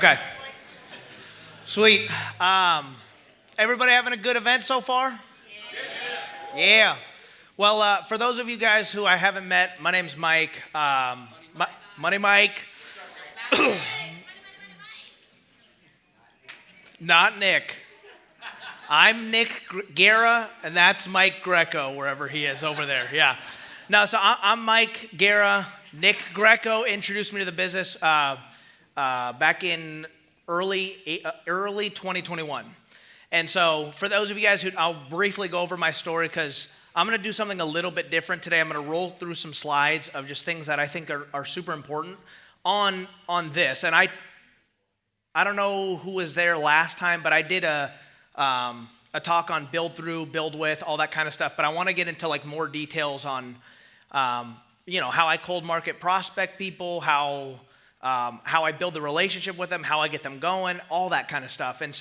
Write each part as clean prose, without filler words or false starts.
Okay. Sweet. Everybody having a good event so far? Yeah. Well, for those of you guys who I haven't met, my name's Mike. Money Mike. Not Nick. I'm Nick Guerra, and that's Mike Greco, wherever he is over there. Yeah. No, so I'm Mike Guerra. Nick Greco introduced me to the business back in early 2021. And so for those of you guys I'll briefly go over my story because I'm going to do something a little bit different today. I'm going to roll through some slides of just things that I think are super important on this. And I don't know who was there last time, but I did a talk on build through, build with, all that kind of stuff. But I want to get into like more details on, how I cold market prospect people, how I build the relationship with them, how I get them going, all that kind of stuff. And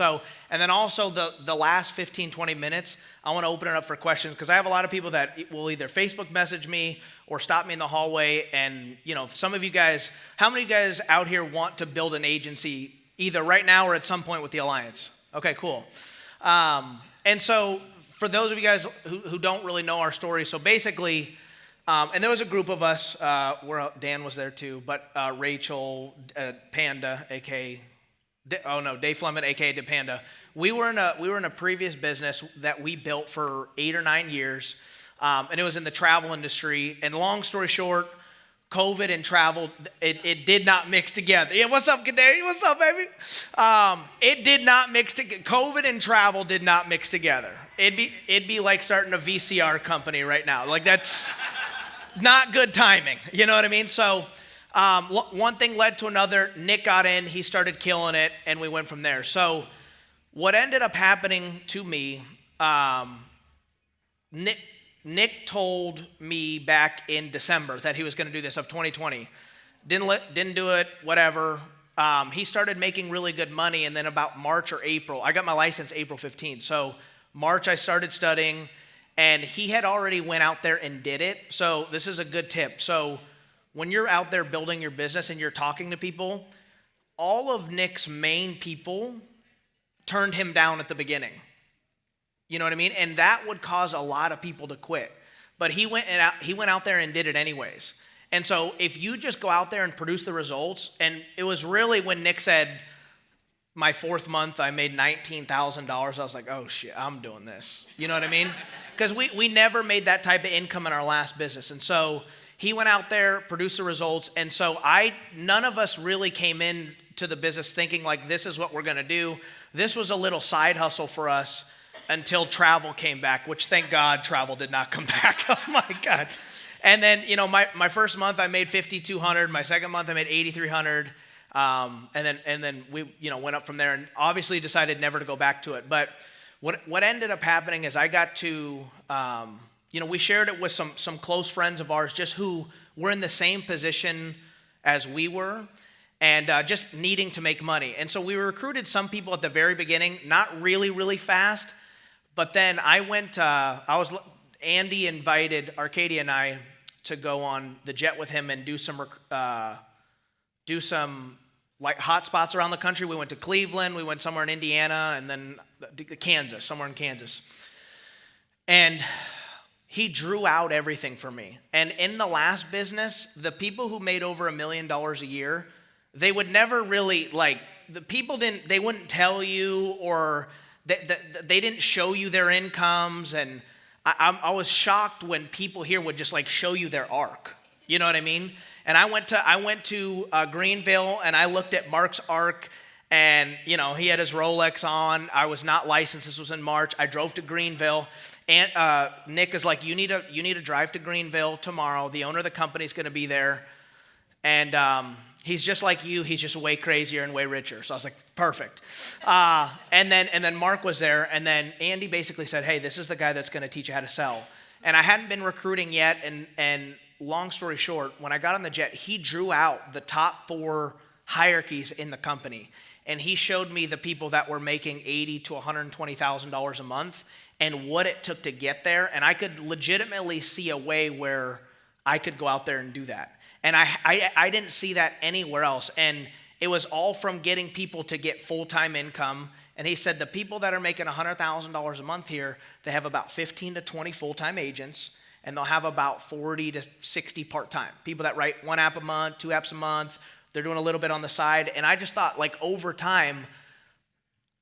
then also the last 15, 20 minutes, I want to open it up for questions because I have a lot of people that will either Facebook message me or stop me in the hallway. And, some of you guys, how many of you guys out here want to build an agency either right now or at some point with the Alliance? Okay, cool. And so for those of you guys who don't really know our story, so basically, and there was a group of us, where Dan was there too, but Rachel, Panda, Dave Fleming, aka DePanda. We were in a previous business that we built for 8 or 9 years, and it was in the travel industry. And long story short, COVID and travel, it did not mix together. Yeah, what's up, Kadari? What's up, baby? It did not mix together. COVID and travel did not mix together. It'd be like starting a VCR company right now. Like that's not good timing. You know what I mean? So one thing led to another. Nick got in. He started killing it, and we went from there. So what ended up happening to me, Nick told me back in December that he was going to do this of 2020. Didn't do it, whatever. He started making really good money, and then about March or April, I got my license April 15th. So March I started studying, and he had already went out there and did it. So this is a good tip. So when you're out there building your business and you're talking to people, all of Nick's main people turned him down at the beginning. You know what I mean? And that would cause a lot of people to quit. But he went out there and did it anyways. And so if you just go out there and produce the results, and it was really when Nick said, my 4th month, I made $19,000. I was like, oh shit, I'm doing this. You know what I mean? Because we never made that type of income in our last business. And so he went out there, produced the results. And so none of us really came in to the business thinking like, this is what we're going to do. This was a little side hustle for us until travel came back, which thank God travel did not come back. Oh my God. And then, my first month I made $5,200. My second month I made $8,300. And then we, went up from there and obviously decided never to go back to it. But what ended up happening is I got to, we shared it with some close friends of ours, just who were in the same position as we were and just needing to make money. And so we recruited some people at the very beginning, not really, really fast. But then Andy invited Arcadia and I to go on the jet with him and do some like hot spots around the country. We went to Cleveland, we went somewhere in Indiana, and then somewhere in Kansas. And he drew out everything for me. And in the last business, the people who made over $1 million a year, they would never really they wouldn't tell you or they didn't show you their incomes. And I was shocked when people here would just like show you their arc. You know what I mean? And I went to Greenville and I looked at Mark's arc and, he had his Rolex on. I was not licensed. This was in March. I drove to Greenville and Nick is like, you need to drive to Greenville tomorrow. The owner of the company is going to be there. And he's just like you. He's just way crazier and way richer. So I was like, perfect. And then Mark was there. And then Andy basically said, hey, this is the guy that's going to teach you how to sell. And I hadn't been recruiting yet. And long story short, when I got on the jet, he drew out the top 4 hierarchies in the company. And he showed me the people that were making $80,000 to $120,000 a month and what it took to get there. And I could legitimately see a way where I could go out there and do that. And I didn't see that anywhere else. And it was all from getting people to get full-time income. And he said the people that are making $100,000 a month here, they have about 15 to 20 full-time agents, and they'll have about 40 to 60 part-time. People that write 1 app a month, 2 apps a month, they're doing a little bit on the side. And I just thought, like, over time,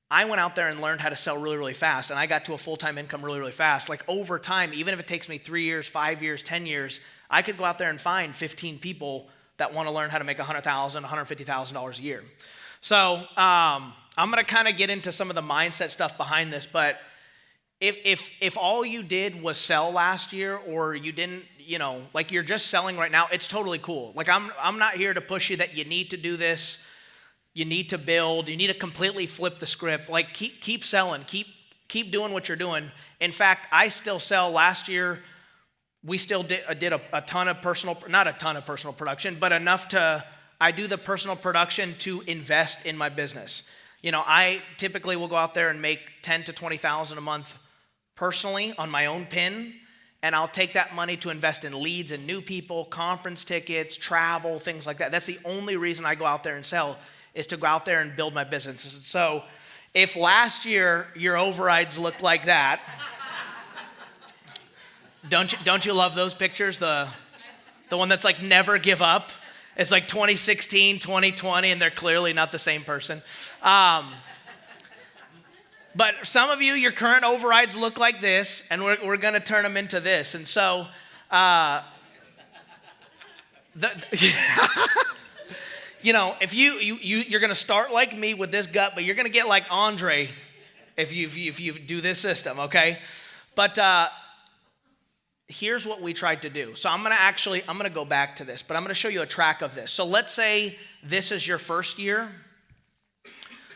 I went out there and learned how to sell really, really fast, and I got to a full-time income really, really fast. Like, over time, even if it takes me 3 years, 5 years, 10 years, I could go out there and find 15 people that want to learn how to make $100,000, $150,000 a year. So I'm going to kind of get into some of the mindset stuff behind this, but if all you did was sell last year, or you didn't, like you're just selling right now, it's totally cool. Like, I'm not here to push you that you need to do this. You need to build. You need to completely flip the script. Like, keep selling. Keep doing what you're doing. In fact, I still sell. Last year, we still did a ton of not a ton of personal production, but enough I do the personal production to invest in my business. I typically will go out there and make $10,000 to $20,000 a month personally on my own PIN, and I'll take that money to invest in leads and new people, conference tickets, travel, things like that. That's the only reason I go out there and sell, is to go out there and build my business. So if last year your overrides looked like that, don't you love those pictures? The one that's like never give up. It's like 2016, 2020, and they're clearly not the same person. But some of you, your current overrides look like this, and we're going to turn them into this. And so, if you're going to start like me with this gut, but you're going to get like Andre if you do this system, okay? But here's what we tried to do. So I'm going to go back to this, but I'm going to show you a track of this. So let's say this is your first year.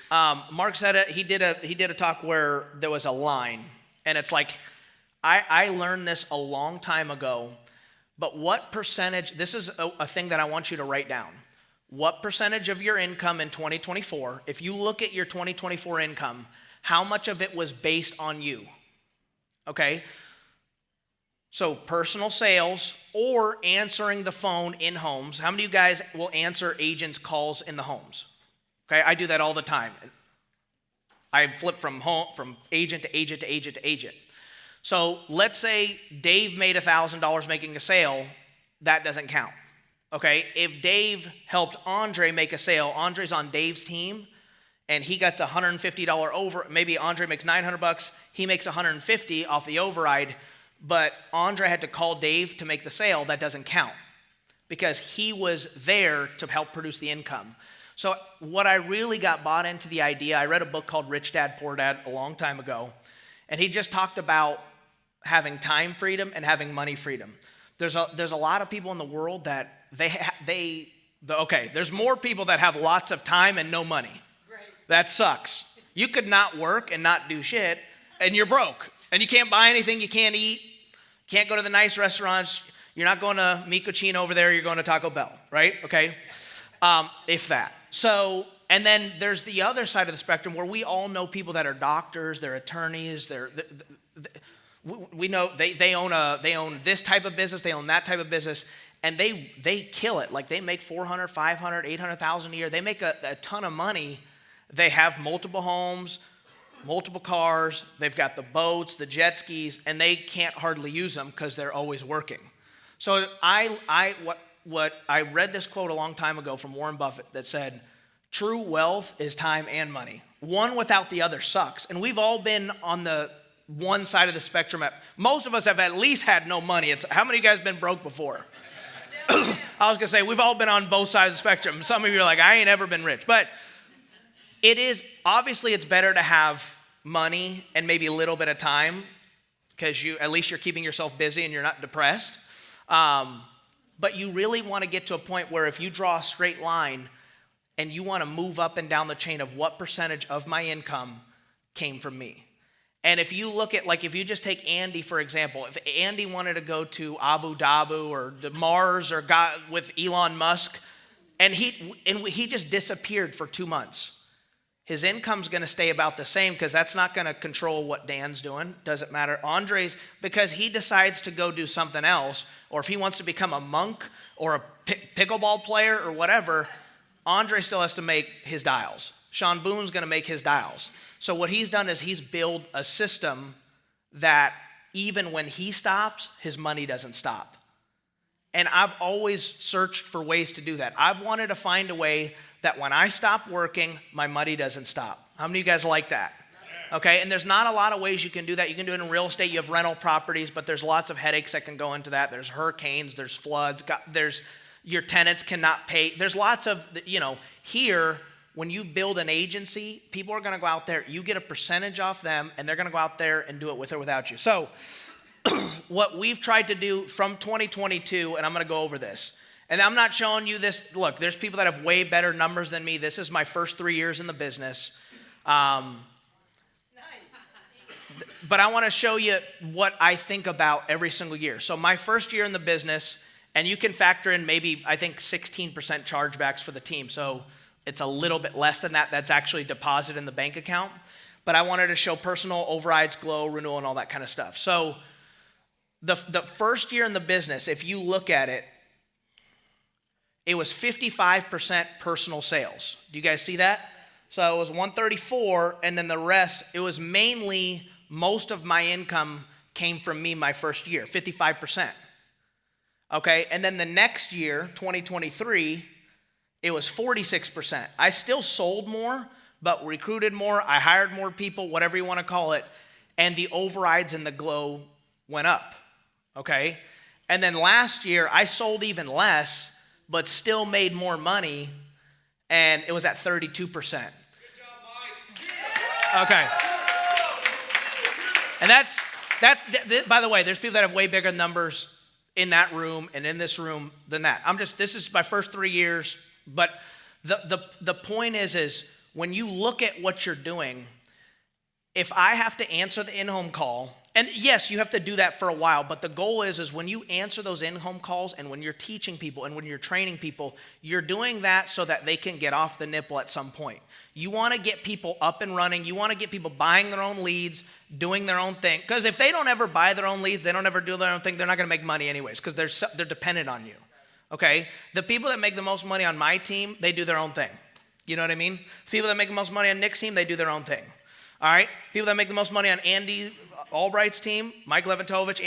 Mark said he did a talk where there was a line, and it's like, I learned this a long time ago, but what percentage, this is a thing that I want you to write down. What percentage of your income in 2024, if you look at your 2024 income, how much of it was based on you? Okay? So personal sales or answering the phone in homes. How many of you guys will answer agents' calls in the homes? Okay, I do that all the time. I flip from agent to agent to agent to agent. So let's say Dave made $1,000 making a sale. That doesn't count. Okay, if Dave helped Andre make a sale, Andre's on Dave's team, and he gets $150 over. Maybe Andre makes $900. He makes $150 off the override. But Andre had to call Dave to make the sale. That doesn't count because he was there to help produce the income. So what I really got bought into the idea, I read a book called Rich Dad, Poor Dad a long time ago, and he just talked about having time freedom and having money freedom. There's a lot of people in the world that there's more people that have lots of time and no money. Right. That sucks. You could not work and not do shit, and you're broke. And you can't buy anything, you can't eat, can't go to the nice restaurants. You're not going to Micocino over there, you're going to Taco Bell, right? Okay? If that. So, and then there's the other side of the spectrum where we all know people that are doctors, they're attorneys, we know they own this type of business, they own that type of business, and they kill it. Like, they make $400,000, $500,000, $800,000 a year. They make a ton of money. They have multiple homes, multiple cars, they've got the boats, the jet skis, and they can't hardly use them because they're always working. So I read this quote a long time ago from Warren Buffett that said, true wealth is time and money. One without the other sucks. And we've all been on the one side of the spectrum. Most of us have at least had no money. How many of you guys been broke before? I was going to say, we've all been on both sides of the spectrum. Some of you are like, I ain't ever been rich. But obviously it's better to have money and maybe a little bit of time because at least you're keeping yourself busy and you're not depressed. But you really want to get to a point where if you draw a straight line and you want to move up and down the chain of what percentage of my income came from me. And if you look at, like, if you just take Andy, for example, if Andy wanted to go to Abu Dhabi or to Mars or got with Elon Musk, and he just disappeared for 2 months, his income's going to stay about the same because that's not going to control what Dan's doing. Doesn't matter. Andre's, because he decides to go do something else, or if he wants to become a monk or a pickleball player or whatever, Andre still has to make his dials. Sean Boone's going to make his dials. So what he's done is he's built a system that even when he stops, his money doesn't stop. And I've always searched for ways to do that. I've wanted to find a way that when I stop working, my money doesn't stop. How many of you guys like that? Okay, and there's not a lot of ways you can do that. You can do it in real estate. You have rental properties, but there's lots of headaches that can go into that. There's hurricanes, there's floods, there's your tenants cannot pay. There's lots of, here, when you build an agency, people are going to go out there. You get a percentage off them, and they're going to go out there and do it with or without you. So what we've tried to do from 2022, and I'm going to go over this, and I'm not showing you this. Look, there's people that have way better numbers than me. This is my first 3 years in the business. But I want to show you what I think about every single year. So my first year in the business, and you can factor in maybe, I think, 16% chargebacks for the team. So it's a little bit less than that. That's actually deposited in the bank account. But I wanted to show personal overrides, glow, renewal, and all that kind of stuff. So the first year in the business, if you look at it, it was 55% personal sales. Do you guys see that? So it was 134, and then the rest, it was mainly most of my income came from me my first year, 55%. Okay, and then the next year, 2023, it was 46%. I still sold more, but recruited more. I hired more people, whatever you want to call it, and the overrides and the glow went up. Okay, and then last year, I sold even less, but still made more money, and it was at 32%. Good job, Mike. Okay. And that's by the way, there's people that have way bigger numbers in that room and in this room than that. This is my first 3 years, but the point is when you look at what you're doing, if I have to answer the in-home call, and yes, you have to do that for a while, but the goal is when you answer those in-home calls and when you're teaching people and when you're training people, you're doing that so that they can get off the nipple at some point. You want to get people up and running. You want to get people buying their own leads, doing their own thing. Because if they don't ever buy their own leads, they don't ever do their own thing, they're not going to make money anyways because they're dependent on you. Okay? The people that make the most money on my team, they do their own thing. You know what I mean? People that make the most money on Nick's team, they do their own thing. All right? People that make the most money on Andy Albright's team, Mike Leventovich,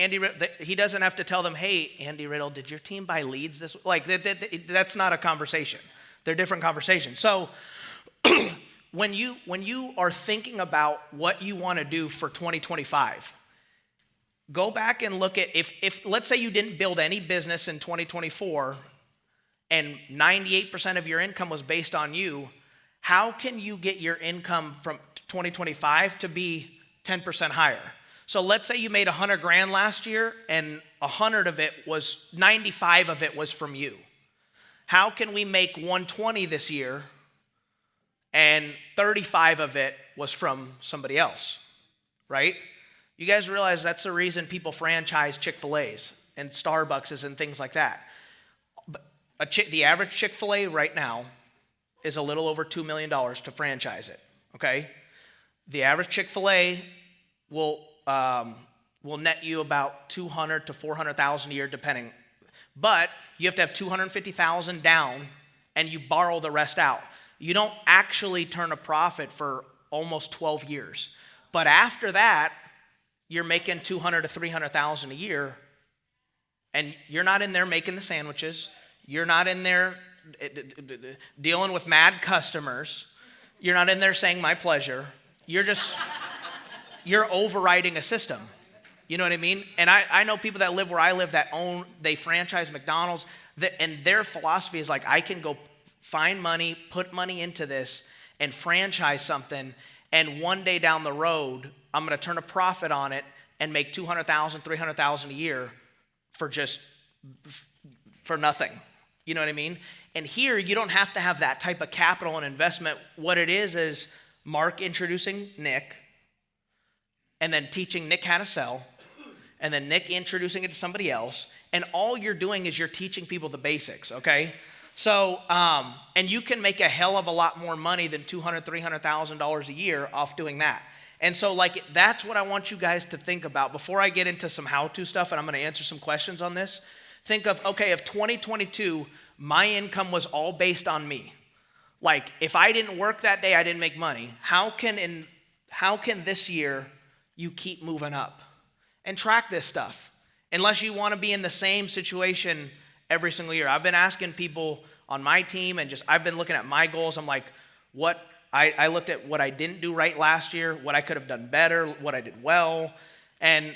he doesn't have to tell them, hey, Andy Riddle, did your team buy leads this week? Like, that's not a conversation. They're different conversations. So when you are thinking about what you want to do for 2025, go back and look at, if let's say you didn't build any business in 2024 and 98% of your income was based on you, how can you get your income from 2025 to be 10% higher? So let's say you made 100 grand last year and 95 of it was from you. How can we make 120 this year and 35 of it was from somebody else, right? You guys realize that's the reason people franchise Chick-fil-A's and Starbucks and things like that. The average Chick-fil-A right now is a little over $2 million to franchise it, okay? The average Chick-fil-A will net you about $200,000 to $400,000 a year, depending. But you have to have $250,000 down, and you borrow the rest out. You don't actually turn a profit for almost 12 years. But after that, you're making $200,000 to $300,000 a year, and you're not in there making the sandwiches. You're not in there dealing with mad customers. You're not in there saying my pleasure. You're overriding a system. You know what I mean? And I know people that live where I live they franchise McDonald's, and their philosophy is like, I can go find money, put money into this, and franchise something, and one day down the road, I'm going to turn a profit on it and make $200,000, $300,000 a year for nothing. You know what I mean? And here, you don't have to have that type of capital and investment. What it is Mark introducing Nick, and then teaching Nick how to sell, and then Nick introducing it to somebody else, and all you're doing is you're teaching people the basics, okay? So, and you can make a hell of a lot more money than $200,000, $300,000 a year off doing that. And so, that's what I want you guys to think about. Before I get into some how-to stuff, and I'm going to answer some questions on this, think of, okay, if 2022, my income was all based on me, Like, if I didn't work that day, I didn't make money. How can this year you keep moving up? And track this stuff. Unless you want to be in the same situation every single year. I've been asking people on my team, and I've been looking at my goals. I'm like, I looked at what I didn't do right last year, what I could have done better, what I did well. And,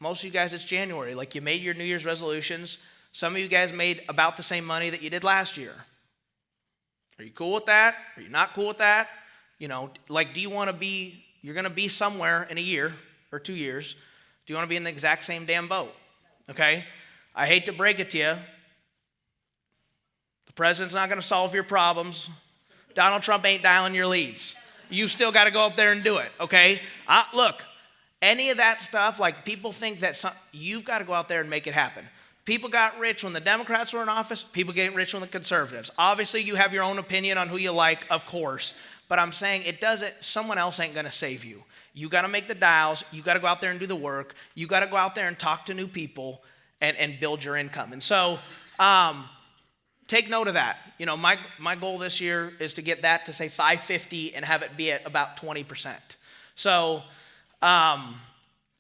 most of you guys, it's January. Like, you made your New Year's resolutions. Some of you guys made about the same money that you did last year. Are you cool with that? Are you not cool with that? Do you want to be, you're going to be somewhere in a year or 2 years. Do you want to be in the exact same damn boat? Okay? I hate to break it to you. The president's not going to solve your problems. Donald Trump ain't dialing your leads. You still got to go up there and do it, okay? Look, any of that stuff, like, people think that you've got to go out there and make it happen. People got rich when the Democrats were in office. People get rich when the conservatives. Obviously, you have your own opinion on who you like, of course. But I'm saying someone else ain't going to save you. You got to make the dials. You got to go out there and do the work. You got to go out there and talk to new people and build your income. And so take note of that. My goal this year is to get that to, say, 550 and have it be at about 20%. So,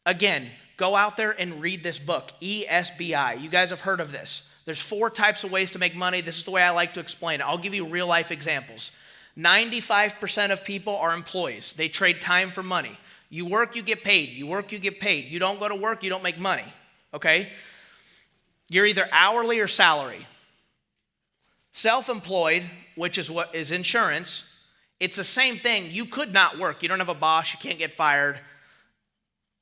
again, go out there and read this book, ESBI. You guys have heard of this. There's 4 types of ways to make money. This is the way I like to explain it. I'll give you real life examples. 95% of people are employees. They trade time for money. You work, you get paid. You work, you get paid. You don't go to work, you don't make money. Okay? You're either hourly or salary. Self-employed, which is what is insurance, it's the same thing. You could not work. You don't have a boss. You can't get fired.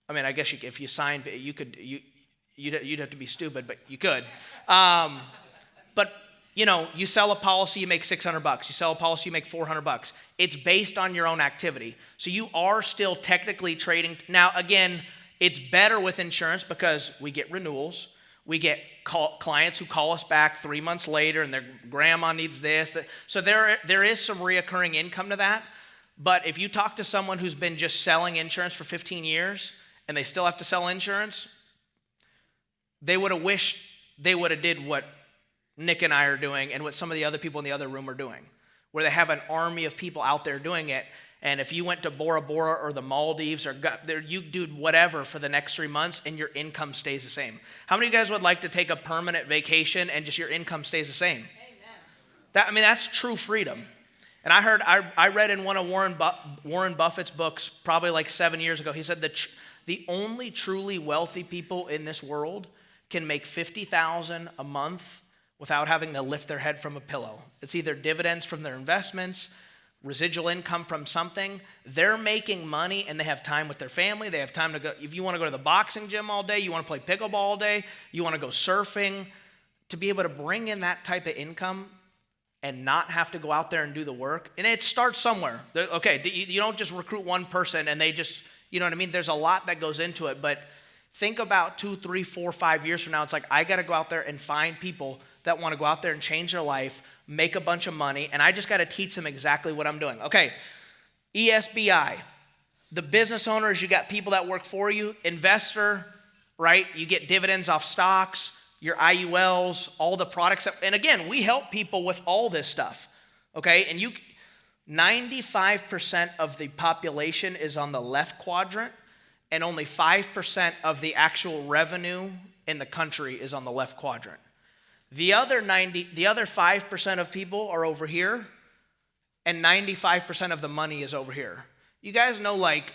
I mean, I guess if you signed, you'd have to be stupid, but you could. But you sell a policy, you make $600. You sell a policy, you make $400. It's based on your own activity. So you are still technically trading. Now, again, it's better with insurance because we get renewals. We get clients who call us back 3 months later, and their grandma needs this. So there is some reoccurring income to that. But if you talk to someone who's been just selling insurance for 15 years, and they still have to sell insurance, they would have wished they would have did what Nick and I are doing and what some of the other people in the other room are doing, where they have an army of people out there doing it. And if you went to Bora Bora or the Maldives or you do whatever for the next 3 months and your income stays the same. How many of you guys would like to take a permanent vacation and just your income stays the same? Amen. That's true freedom. And I read in one of Warren Buffett's books probably like 7 years ago, he said that the only truly wealthy people in this world can make $50,000 a month without having to lift their head from a pillow. It's either dividends from their investments, residual income from something. They're making money and they have time with their family. They have time to go. If you want to go to the boxing gym all day, you want to play pickleball all day, you want to go surfing, to be able to bring in that type of income and not have to go out there and do the work. And it starts somewhere. Okay, you don't just recruit one person and they just, you know what I mean? There's a lot that goes into it, but think about 2, 3, 4, 5 years from now. It's like, I got to go out there and find people that want to go out there and change their life, make a bunch of money, and I just got to teach them exactly what I'm doing. Okay, ESBI. The business owners, you got people that work for you. Investor, right? You get dividends off stocks, your IULs, all the products. And again, we help people with all this stuff, okay? And 95% of the population is on the left quadrant, and only 5% of the actual revenue in the country is on the left quadrant. The other 5% of people are over here, and 95% of the money is over here. You guys know, like,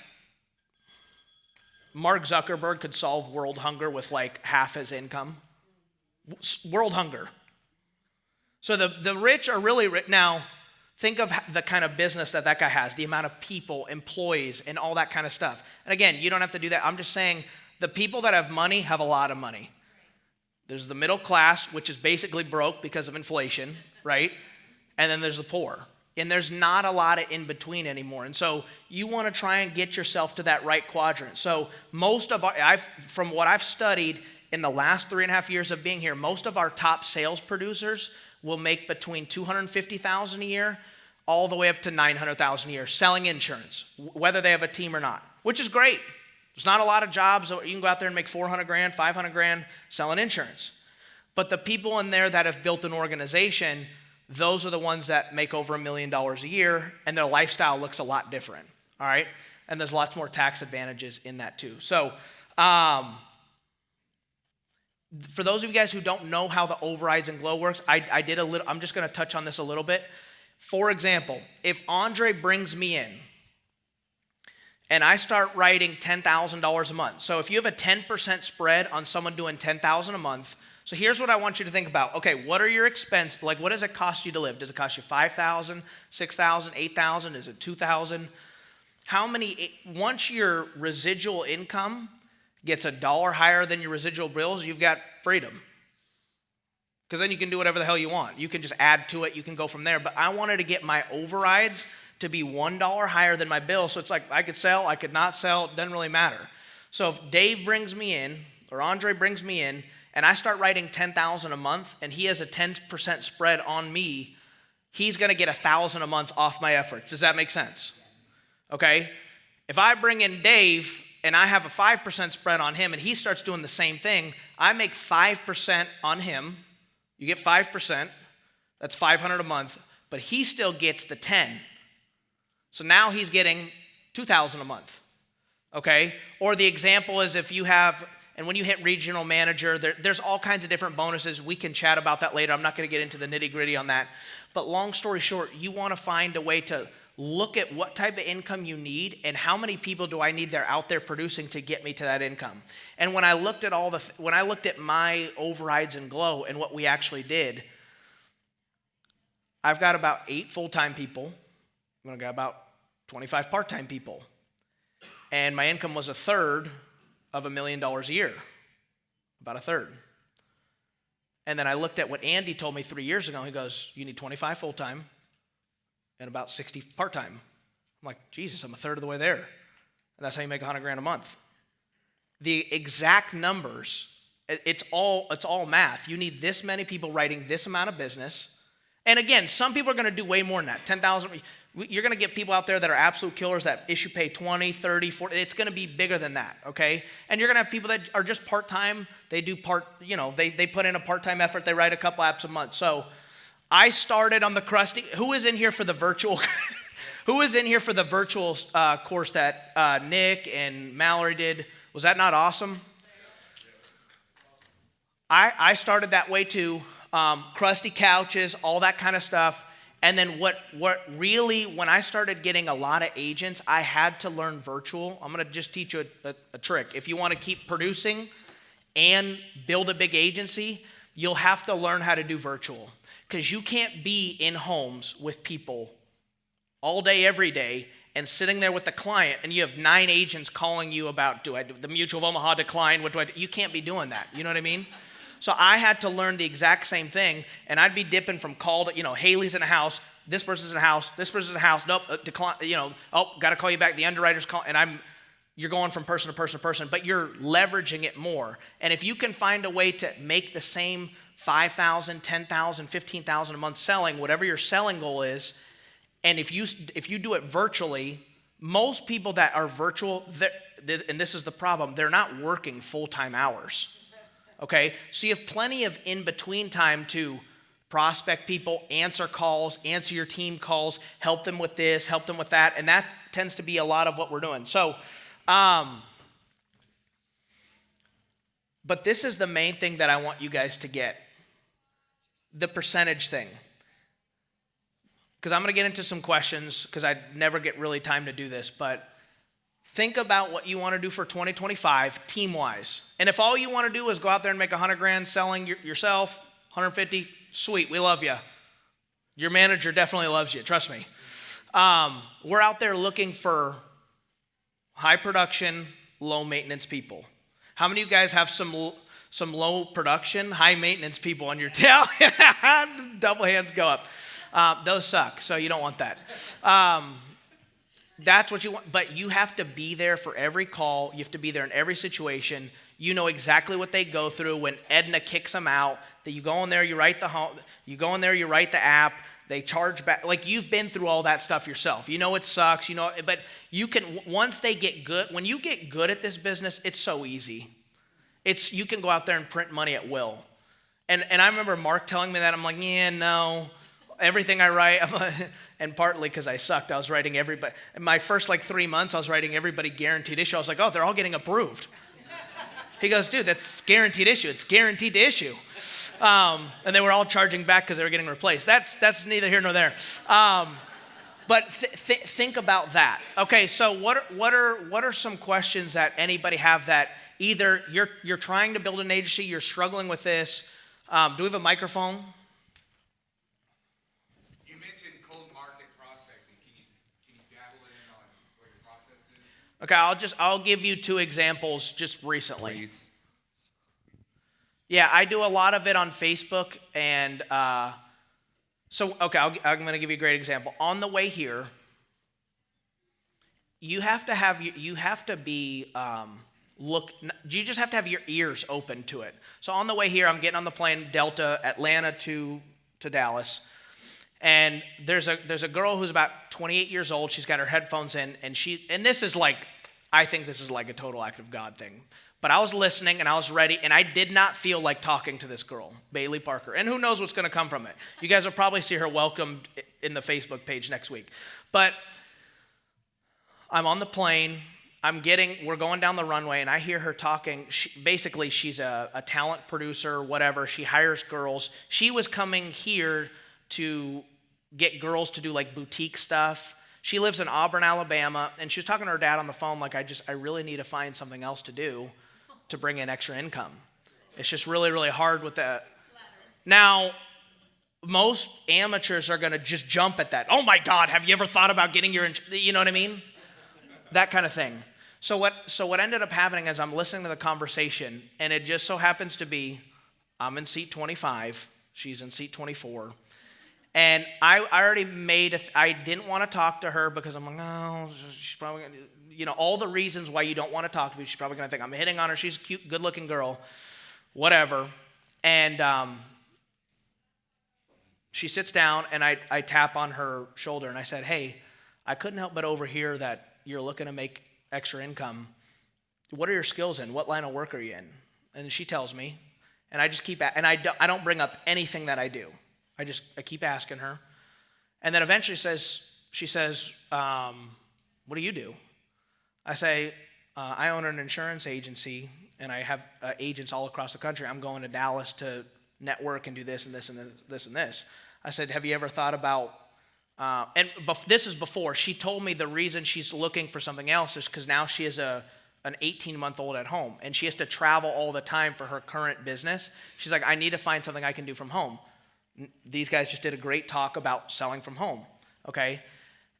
Mark Zuckerberg could solve world hunger with like half his income. World hunger. So the rich are really rich. Now, think of the kind of business that guy has, the amount of people, employees, and all that kind of stuff. And again, you don't have to do that. I'm just saying the people that have money have a lot of money. There's the middle class, which is basically broke because of inflation, right? And then there's the poor. And there's not a lot of in between anymore. And so you want to try and get yourself to that right quadrant. So from what I've studied in the last 3.5 years of being here, most of our top sales producers will make between $250,000 a year all the way up to $900,000 a year selling insurance, whether they have a team or not, which is great. There's not a lot of jobs. You can go out there and make $400,000, $500,000 selling insurance. But the people in there that have built an organization, those are the ones that make over $1 million a year, and their lifestyle looks a lot different, all right? And there's lots more tax advantages in that too. So for those of you guys who don't know how the overrides and glow works, I'm just gonna touch on this a little bit. For example, if Andre brings me in and I start writing $10,000 a month. So if you have a 10% spread on someone doing $10,000 a month, so here's what I want you to think about. Okay, what are your expenses? Like, what does it cost you to live? Does it cost you $5,000, $6,000, $8,000? Is it $2,000? Once your residual income gets $1 higher than your residual bills, you've got freedom. Because then you can do whatever the hell you want. You can just add to it. You can go from there. But I wanted to get my overrides to be $1 higher than my bill. So it's like I could sell, I could not sell. It doesn't really matter. So if Dave brings me in or Andre brings me in and I start writing $10,000 a month and he has a 10% spread on me, he's going to get $1,000 a month off my efforts. Does that make sense? Okay. If I bring in Dave and I have a 5% spread on him and he starts doing the same thing, I make 5% on him. You get 5%. That's $500 a month, but he still gets the 10. So now he's getting $2,000 a month, okay? Or the example is if you have, and when you hit regional manager, there's all kinds of different bonuses. We can chat about that later. I'm not going to get into the nitty gritty on that. But long story short, you want to find a way to look at what type of income you need and how many people do I need there out there producing to get me to that income. And when I looked at when I looked at my overrides and glow and what we actually did, I've got about 8 full-time people. I've got about 25 part-time people. And my income was 1/3 of $1 million a year. About 1/3. And then I looked at what Andy told me 3 years ago. He goes, you need 25 full-time and about 60 part-time. I'm like, Jesus, I'm 1/3 of the way there. And that's how you make $100,000 a month. The exact numbers, it's all math. You need this many people writing this amount of business. And again, some people are going to do way more than that. 10,000. You're going to get people out there that are absolute killers that issue pay 20, 30, 40. It's going to be bigger than that, okay? And you're going to have people that are just part-time. They do they put in a part-time effort. They write a couple apps a month. So I started on the crusty. Who is in here for the virtual? Who is in here for the virtual course that Nick and Mallory did? Was that not awesome? I started that way too. Crusty couches, all that kind of stuff. And then what really, when I started getting a lot of agents, I had to learn virtual. I'm going to just teach you a trick. If you want to keep producing and build a big agency, you'll have to learn how to do virtual. Because you can't be in homes with people all day, every day, and sitting there with the client, and you have 9 agents calling you about, do I do the Mutual of Omaha decline? What do I do? You can't be doing that. You know what I mean? So I had to learn the exact same thing, and I'd be dipping from call to, Haley's in a house, this person's in a house, this person's in a house, nope, decline, got to call you back, the underwriter's call, and you're going from person to person to person, but you're leveraging it more. And if you can find a way to make the same $5,000, $10,000, $15,000 a month selling, whatever your selling goal is, and if you do it virtually, most people that are virtual, and this is the problem, they're not working full-time hours. Okay, so you have plenty of in-between time to prospect people, answer calls, answer your team calls, help them with this, help them with that, and that tends to be a lot of what we're doing. So, but this is the main thing that I want you guys to get, the percentage thing. Because I'm going to get into some questions, because I never get really time to do this, but think about what you want to do for 2025 team-wise. And if all you want to do is go out there and make $100,000 selling yourself, 150, sweet, we love you. Your manager definitely loves you, trust me. We're out there looking for high production, low maintenance people. How many of you guys have some low production, high maintenance people on your tail? Double hands go up. Those suck, so you don't want that. That's what you want, but you have to be there for every call. You have to be there in every situation. You know exactly what they go through when Edna kicks them out. That you go in there, you write the app. They charge back. Like, you've been through all that stuff yourself. You know it sucks. But you can, once they get good. When you get good at this business, it's so easy. You can go out there and print money at will. And I remember Mark telling me that. I'm like, yeah, no. Everything I write, and partly because I sucked, I was writing everybody. In my first 3 months, I was writing everybody guaranteed issue. I was like, oh, they're all getting approved. He goes, dude, that's guaranteed issue. It's guaranteed to issue. And they were all charging back because they were getting replaced. That's neither here nor there. But think about that. Okay, so what are some questions that anybody have that either you're trying to build an agency, you're struggling with this. Do we have a microphone? You mentioned cold market prospecting. Can you dabble in on what your process is? Okay, I'll give you 2 examples just recently. Please. Yeah, I do a lot of it on Facebook, and I'm going to give you a great example. On the way here, you just have to have your ears open to it. So on the way here, I'm getting on the plane, Delta, Atlanta to Dallas, and there's a girl who's about 28 years old. She's got her headphones in, and this is I think this is like a total act of God thing. But I was listening, and I was ready, and I did not feel like talking to this girl, Bailey Parker. And who knows what's going to come from it. You guys will probably see her welcomed in the Facebook page next week. But I'm on the plane. We're going down the runway, and I hear her talking. Basically, she's a talent producer, whatever. She hires girls. She was coming here to get girls to do boutique stuff. She lives in Auburn, Alabama, and she was talking to her dad on the phone I really need to find something else to do to bring in extra income. It's just really, really hard with that. Now, most amateurs are going to just jump at that. Oh my God, have you ever thought about getting you know what I mean? That kind of thing. So what ended up happening is I'm listening to the conversation, and it just so happens to be I'm in seat 25, she's in seat 24. And I already I didn't want to talk to her because I'm like, oh, she's probably going to, all the reasons why you don't want to talk to me. She's probably going to think I'm hitting on her. She's a cute, good-looking girl, whatever. And she sits down, and I tap on her shoulder, and I said, hey, I couldn't help but overhear that you're looking to make extra income. What are your skills in? What line of work are you in? And she tells me, and I just keep, and I don't bring up anything that I do. I keep asking her. And then eventually she says, what do you do? I say, I own an insurance agency, and I have agents all across the country. I'm going to Dallas to network and do this and this and this and this. I said, have you ever thought about, this is before. She told me the reason she's looking for something else is because now she has an 18-month-old at home, and she has to travel all the time for her current business. She's like, I need to find something I can do from home. These guys just did a great talk about selling from home, okay?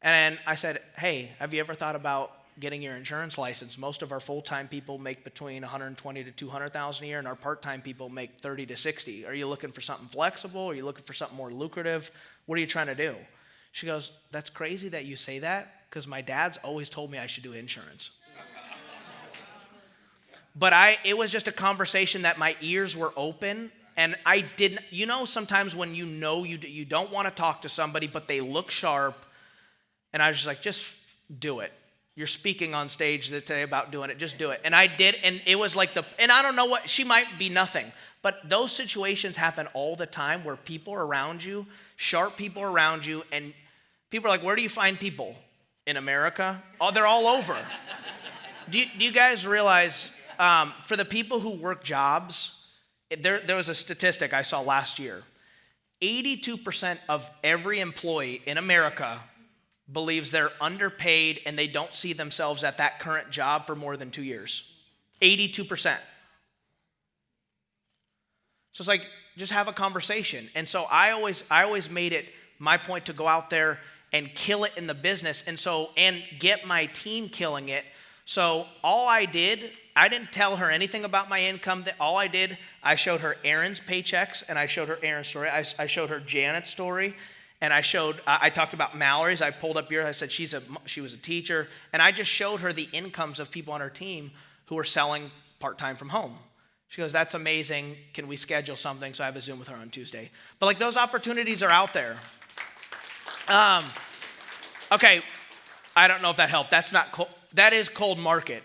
And I said, hey, have you ever thought about getting your insurance license? Most of our full-time people make between $120,000 to $200,000 a year, and our part-time people make $30,000 to $60,000. Are you looking for something flexible? Are you looking for something more lucrative? What are you trying to do? She goes, that's crazy that you say that, because my dad's always told me I should do insurance. But it was just a conversation that my ears were open. And I didn't, sometimes when you don't want to talk to somebody, but they look sharp, and I was just like, just do it. You're speaking on stage today about doing it, just do it. And I did, and it was and I don't know what, she might be nothing, but those situations happen all the time where people are around you, sharp people around you, and people are like, where do you find people? In America? Oh, they're all over. Do you guys realize, for the people who work jobs, there was a statistic I saw last year. 82% of every employee in America believes they're underpaid and they don't see themselves at that current job for more than 2 years. 82%. So it's just have a conversation. And so I always made it my point to go out there and kill it in the business and get my team killing it. So all I didn't tell her anything about my income. All I did, I showed her Aaron's paychecks, and I showed her Aaron's story. I showed her Janet's story, and I talked about Mallory's. I pulled up yours. I said she was a teacher, and I just showed her the incomes of people on her team who are selling part-time from home. She goes, that's amazing. Can we schedule something? So I have a Zoom with her on Tuesday. But those opportunities are out there. Okay, I don't know if that helped. That is cold market.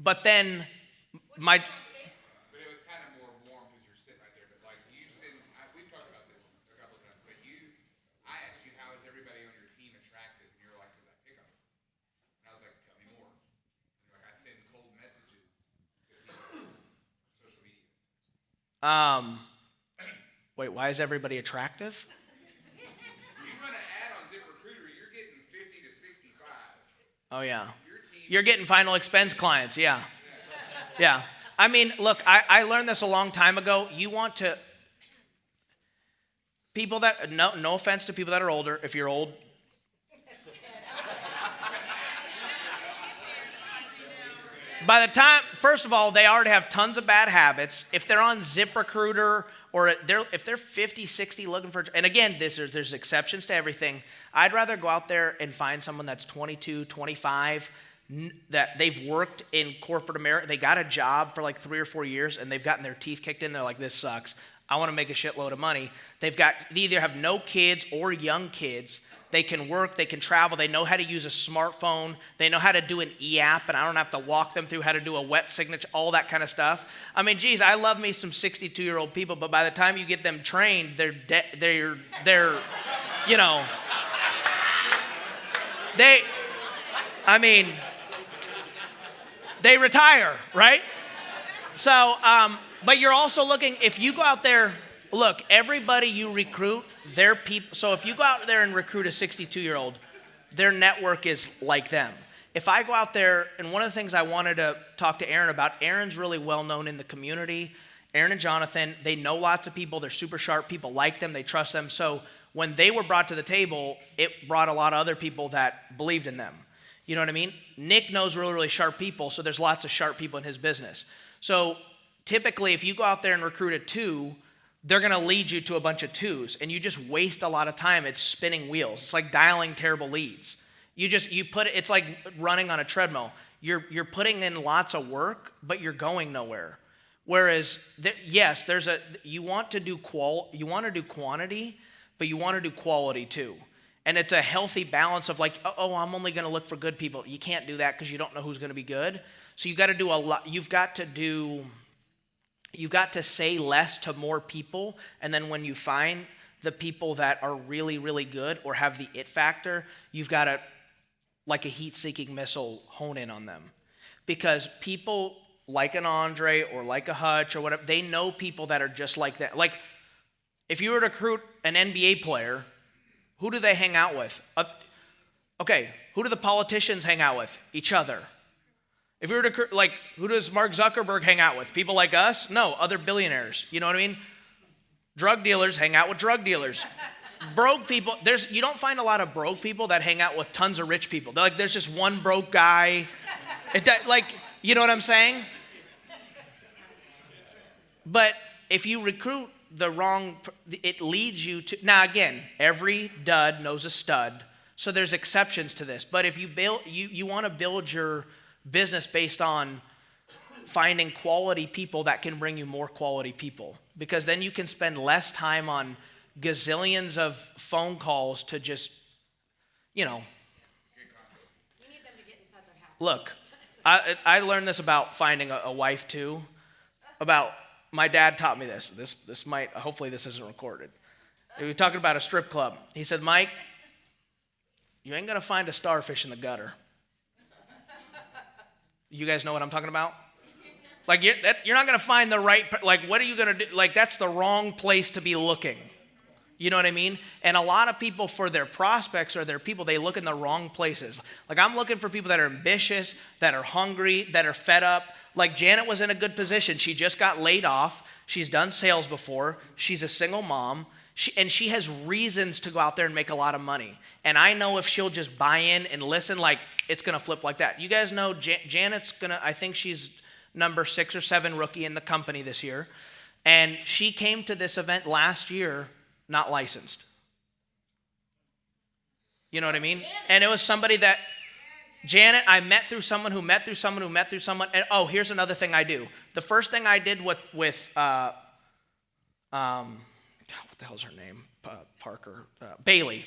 But then But it was kind of more warm because you're sitting right there. But we've talked about this a couple of times, but you Wait, why is everybody attractive? If you run an ad on ZipRecruiter, you're getting 50 to 65. Oh, yeah. Your team, You're getting final expense clients, yeah. Yeah. I mean, look, I learned this a long time ago. You want to, people that, no offense to people that are older, if you're old. By the time, first of all, they already have tons of bad habits. If they're on ZipRecruiter or if they're 50, 60 looking for, and again, there's exceptions to everything. I'd rather go out there and find someone that's 22, 25, that they've worked in corporate America. They got a job for like 3 or 4 years and they've gotten their teeth kicked in. They're like, this sucks. I want to make a shitload of money. They either have no kids or young kids. They can work, they can travel, they know how to use a smartphone, they know how to do an e-app, and I don't have to walk them through how to do a wet signature, all that kind of stuff. I mean, geez, I love me some 62-year-old people, but by the time you get them trained, they're you know, they retire, right? So, but you're also looking, if you go out there, look, everybody you recruit, they're people. So if you go out there and recruit a 62-year-old, their network is like them. If I go out there, and one of the things I wanted to talk to Aaron about, Aaron's really well known in the community. Aaron and Jonathan, they know lots of people. They're super sharp. People like them. They trust them. So when they were brought to the table, it brought a lot of other people that believed in them. You know what I mean? Nick knows really, really sharp people, so there's lots of sharp people in his business. So typically, if you go out there and recruit a 2, they're going to lead you to a bunch of 2s, and you just waste a lot of time. It's spinning wheels. It's like dialing terrible leads. It's like running on a treadmill. You're putting in lots of work, but you're going nowhere. Whereas, you want to do quantity, but you want to do quality too. And it's a healthy balance of like, oh, I'm only going to look for good people. You can't do that because you don't know who's going to be good. So you got to do a lot. You've got to say less to more people, and then when you find the people that are really, really good or have the it factor, you've got to, like a heat-seeking missile, hone in on them. Because people like an Andre or like a Hutch or whatever, they know people that are just like that. Like, if you were to recruit an NBA player, who do they hang out with? Who do the politicians hang out with? Each other. If we were to, like, who does Mark Zuckerberg hang out with? People like us? No, other billionaires. You know what I mean? Drug dealers hang out with drug dealers. Broke people, you don't find a lot of broke people that hang out with tons of rich people. They're like, there's just one broke guy. You know what I'm saying? But if you recruit the wrong, it leads you to, now again, every dud knows a stud, so there's exceptions to this. But if you want to build your business based on finding quality people that can bring you more quality people, because then you can spend less time on gazillions of phone calls to just, We need them to get inside their house. Look, I learned this about finding a wife too. My dad taught me this. This might, hopefully this isn't recorded. We were talking about a strip club. He said, Mike, you ain't gonna find a starfish in the gutter. You guys know what I'm talking about? Like, you're not going to find the right, like, what are you going to do? Like, that's the wrong place to be looking. You know what I mean? And a lot of people, for their prospects or their people, they look in the wrong places. Like, I'm looking for people that are ambitious, that are hungry, that are fed up. Like, Janet was in a good position. She just got laid off. She's done sales before. She's a single mom. She has reasons to go out there and make a lot of money. And I know if she'll just buy in and listen, like, it's going to flip like that. You guys know Janet's going to, I think she's number 6 or 7 rookie in the company this year. And she came to this event last year not licensed. You know what I mean? And it was somebody that, Janet, I met through someone who met through someone who met through someone. And oh, here's another thing I do. The first thing I did with what the hell's her name? Bailey.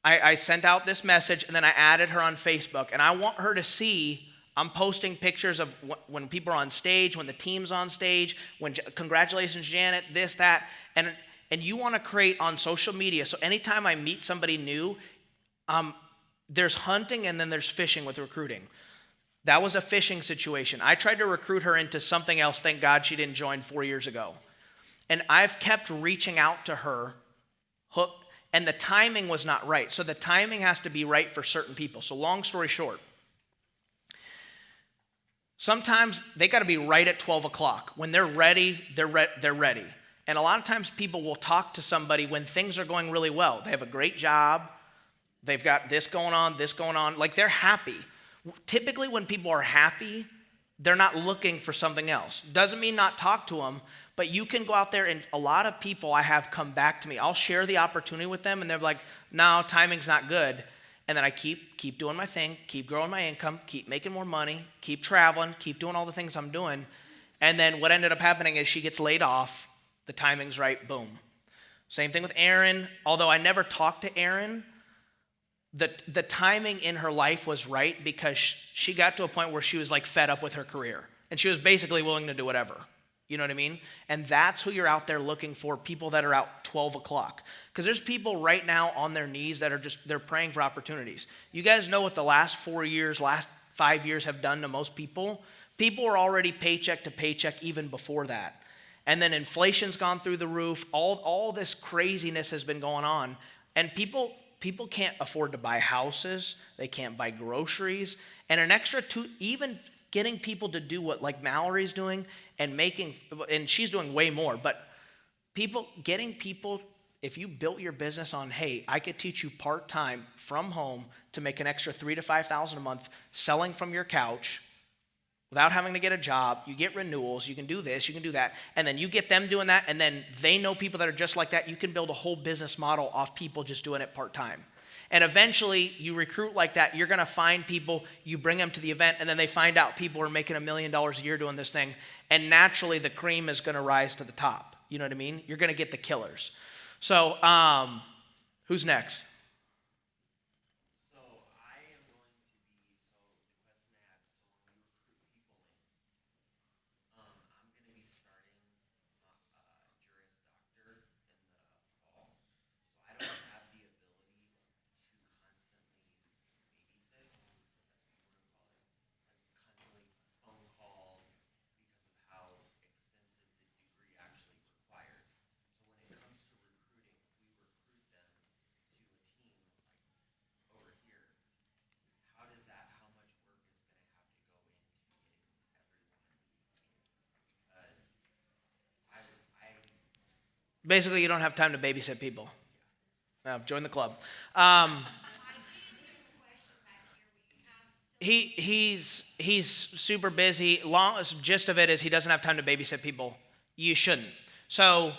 I sent out this message, and then I added her on Facebook, and I want her to see I'm posting pictures of when people are on stage, when the team's on stage, congratulations, Janet, this, that, and you want to create on social media. So anytime I meet somebody new, there's hunting and then there's fishing with recruiting. That was a fishing situation. I tried to recruit her into something else. Thank God she didn't join 4 years ago. And I've kept reaching out to her, and the timing was not right. So the timing has to be right for certain people. So long story short, sometimes they got to be right at 12 o'clock. When they're ready, they're ready. And a lot of times people will talk to somebody when things are going really well. They have a great job. They've got this going on. Like they're happy. Typically when people are happy, they're not looking for something else. Doesn't mean not talk to them, but you can go out there, and a lot of people I have come back to me. I'll share the opportunity with them and they're like, no, timing's not good. And then I keep doing my thing, keep growing my income, keep making more money, keep traveling, keep doing all the things I'm doing. And then what ended up happening is she gets laid off. The timing's right, boom. Same thing with Erin. Although I never talked to Erin, the timing in her life was right because she got to a point where she was like fed up with her career. And she was basically willing to do whatever. You know what I mean? And that's who you're out there looking for, people that are out 12 o'clock. Because there's people right now on their knees that are they're praying for opportunities. You guys know what the last 5 years have done to most people? People are already paycheck to paycheck even before that. And then inflation's gone through the roof. All this craziness has been going on. And people can't afford to buy houses. They can't buy groceries. And an extra even getting people to do what like Mallory's doing and she's doing way more, but getting people, if you built your business on, hey, I could teach you part-time from home to make an extra $3,000 to $5,000 a month selling from your couch without having to get a job, you get renewals, you can do this, you can do that, and then you get them doing that, and then they know people that are just like that. You can build a whole business model off people just doing it part-time. And eventually, you recruit like that, you're going to find people, you bring them to the event, and then they find out people are making $1 million a year doing this thing, and naturally, the cream is going to rise to the top. You know what I mean? You're going to get the killers. So, who's next? Basically, you don't have time to babysit people. Join the club. He's super busy. Gist of it is he doesn't have time to babysit people. You shouldn't. So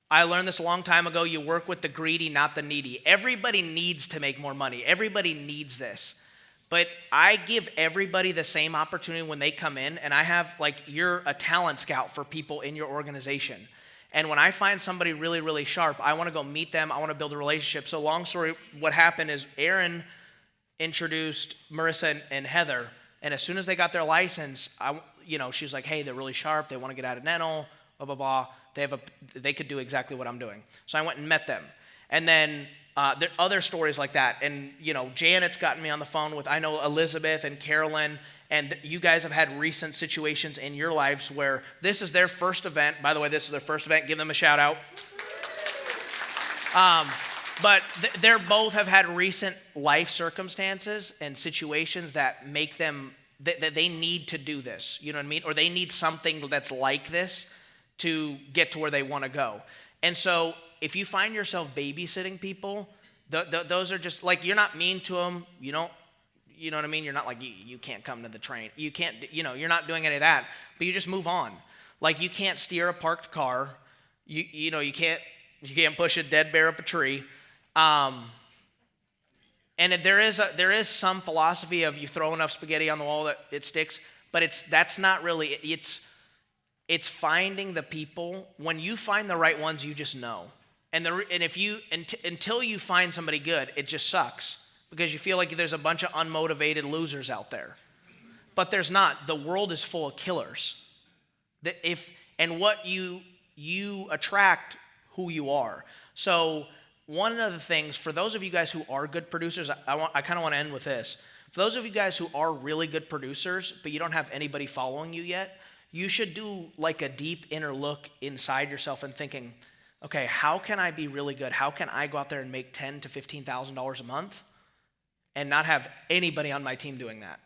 I learned this a long time ago. You work with the greedy, not the needy. Everybody needs to make more money. Everybody needs this. But I give everybody the same opportunity when they come in, and I have, like, you're a talent scout for people in your organization. And when I find somebody really, really sharp, I want to go meet them. I want to build a relationship. So long story, what happened is Erin introduced Marissa and Heather. And as soon as they got their license, she was like, hey, they're really sharp. They want to get out of dental, blah, blah, blah. They could do exactly what I'm doing. So I went and met them. And then there are other stories like that. And, Janet's gotten me on the phone with, I know Elizabeth and Carolyn. And you guys have had recent situations in your lives where this is their first event. By the way, this is their first event. Give them a shout out. But they're both have had recent life circumstances and situations that make them, that they need to do this. You know what I mean? Or they need something that's like this to get to where they want to go. And so if you find yourself babysitting people, those are just like, you're not mean to them. You know what I mean? You're not like, you can't come to the train. You can't, you're not doing any of that, but you just move on. Like, you can't steer a parked car. You can't push a dead bear up a tree. And there is some philosophy of you throw enough spaghetti on the wall that it sticks, but that's not really, it's finding the people. When you find the right ones, you just know. Until you find somebody good, it just sucks. Because you feel like there's a bunch of unmotivated losers out there. But there's not. The world is full of killers. What you attract who you are. So one of the things, for those of you guys who are good producers, I kind of want to end with this. For those of you guys who are really good producers, but you don't have anybody following you yet, you should do like a deep inner look inside yourself and thinking, okay, how can I be really good? How can I go out there and make $10,000 to $15,000 a month and not have anybody on my team doing that?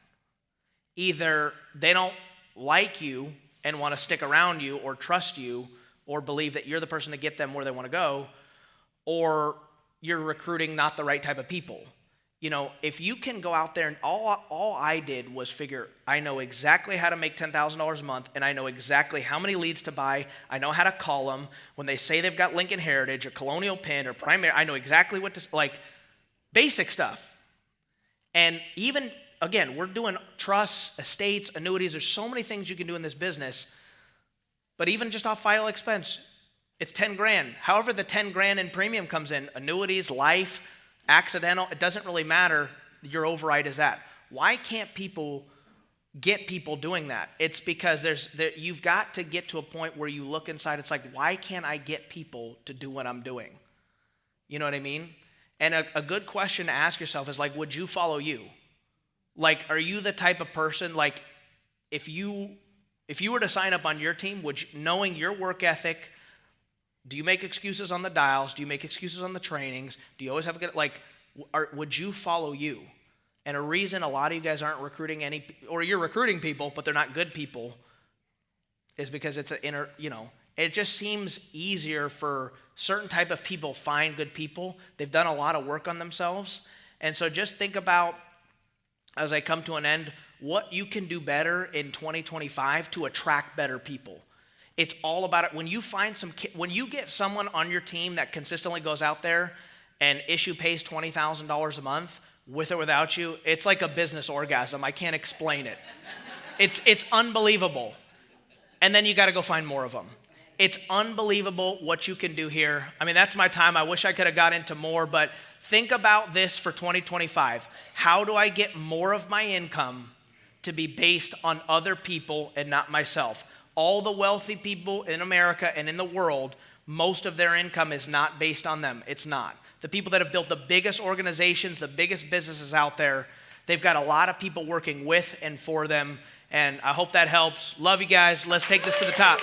Either they don't like you and want to stick around you or trust you or believe that you're the person to get them where they want to go, or you're recruiting not the right type of people. You know, if you can go out there and all I did was figure, I know exactly how to make $10,000 a month, and I know exactly how many leads to buy. I know how to call them. When they say they've got Lincoln Heritage or Colonial Penn or Primary, I know exactly what to, like, basic stuff. And even, again, we're doing trusts, estates, annuities. There's so many things you can do in this business. But even just off vital expense, it's 10 grand. However the 10 grand in premium comes in, annuities, life, accidental, it doesn't really matter. Your override is that. Why can't people get people doing that? It's because you've got to get to a point where you look inside. It's like, why can't I get people to do what I'm doing? You know what I mean? And a good question to ask yourself is like, would you follow you? Like, are you the type of person, like, if you were to sign up on your team, knowing your work ethic, do you make excuses on the dials? Do you make excuses on the trainings? Do you always have a good, like, would you follow you? And a reason a lot of you guys aren't recruiting or you're recruiting people, but they're not good people, is because it's it just seems easier for certain type of people find good people. They've done a lot of work on themselves. And so just think about, as I come to an end, what you can do better in 2025 to attract better people. It's all about it. When you get someone on your team that consistently goes out there and pays $20,000 a month, with or without you, it's like a business orgasm. I can't explain it. It's unbelievable. And then you got to go find more of them. It's unbelievable what you can do here. I mean, that's my time. I wish I could have got into more, but think about this for 2025. How do I get more of my income to be based on other people and not myself? All the wealthy people in America and in the world, most of their income is not based on them. It's not. The people that have built the biggest organizations, the biggest businesses out there, they've got a lot of people working with and for them. And I hope that helps. Love you guys. Let's take this to the top.